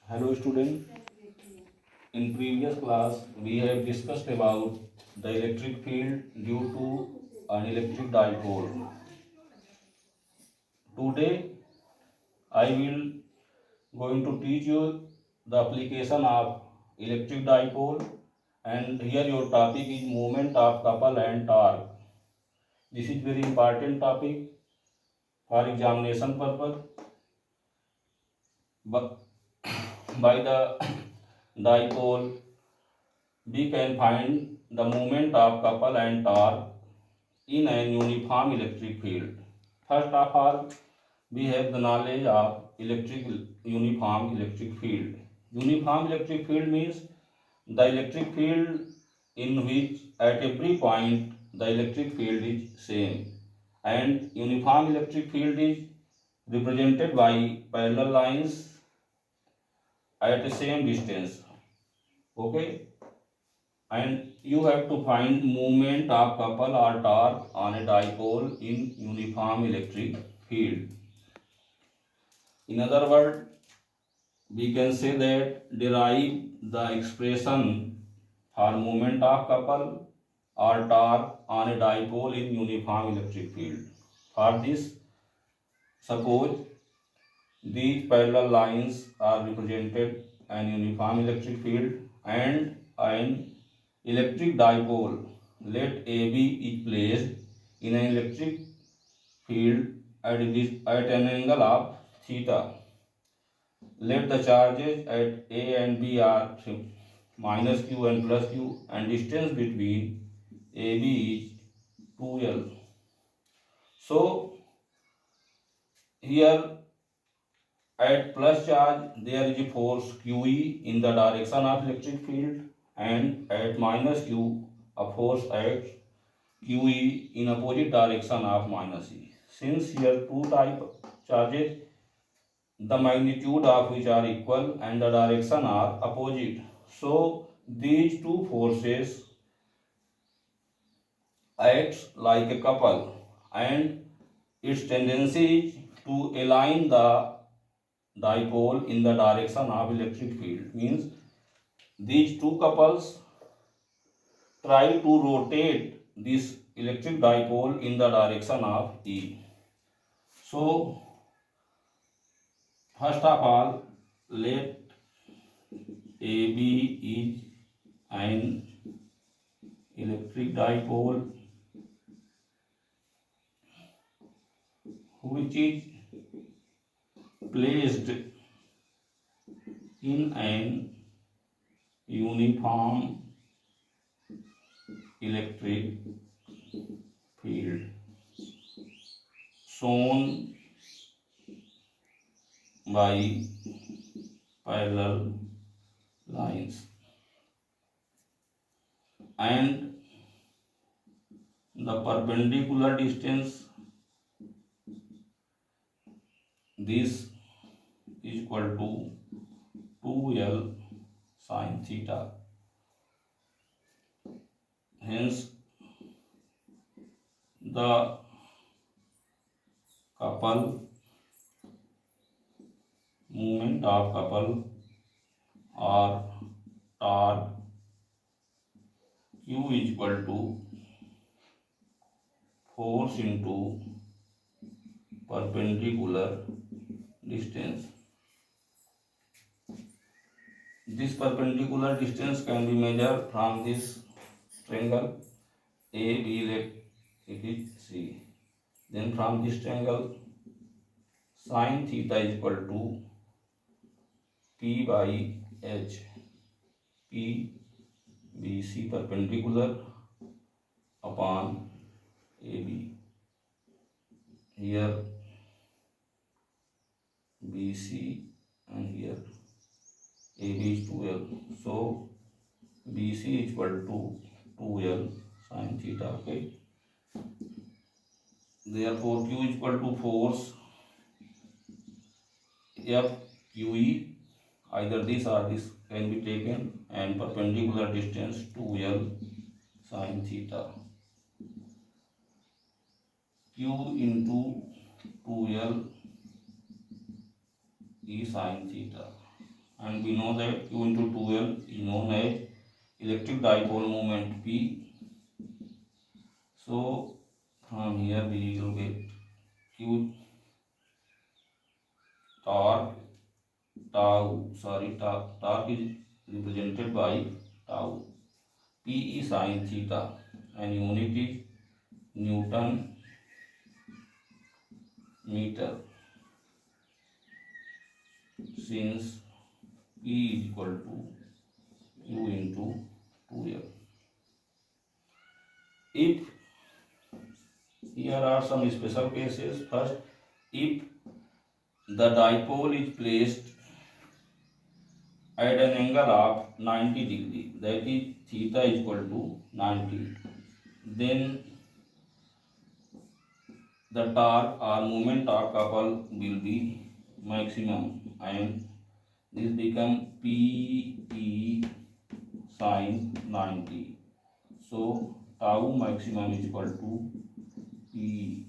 Hello student, in previous class we have discussed about the electric field due to an electric dipole. Today I will going to teach you the application of electric dipole, and here your topic is movement of couple and torque. This is very important topic for examination purpose. But by the dipole we can find the movement of couple and torque in an uniform electric field. First of all, we have the knowledge of uniform electric field. Uniform electric field means the electric field in which at every point the electric field is same, and uniform electric field is represented by parallel lines at the same distance. Okay, and you have to find movement of couple or torque on a dipole in uniform electric field. In other words, we can say that derive the expression for movement of couple or torque on a dipole in uniform electric field. For this, suppose these parallel lines are represented an uniform electric field and an electric dipole. Let AB is placed in an electric field at an angle of theta. Let the charges at A and B are minus q and plus q, and distance between AB is 2L. So here at plus charge there is a force QE in the direction of electric field, and at minus q a force at QE in opposite direction of minus E. Since here two type charges, the magnitude of which are equal and the direction are opposite, so these two forces acts like a couple, and its tendency is to align the dipole in the direction of electric field. Means these two couples try to rotate this electric dipole in the direction of E. So first of all, let AB is an electric dipole which is placed in an uniform electric field shown by parallel lines, and the perpendicular distance this is equal to 2L sin theta. Hence the couple movement of couple or torque Q is equal to force into perpendicular distance. This perpendicular distance can be measured from this triangle AB, let it is C. Then from this triangle sin theta is equal to P by H. P BC perpendicular upon AB. Here BC and here AB is 2L. So BC is equal to 2L sin theta. Okay. Therefore Q is equal to force FQE, either this or this can be taken, and perpendicular distance 2L sin theta. Q into 2L E sin theta. And we know that Q into 2L is known as electric dipole moment P. So from here we will get Q torque torque is represented by tau. P is sin theta and unit is Newton meter, since P is equal to Q into 2L. If here are some special cases. First, if the dipole is placed at an angle of 90 degree, that is theta is equal to 90, then the torque or moment of couple will be maximum, and this become Pe sin 90. So tau maximum is equal to P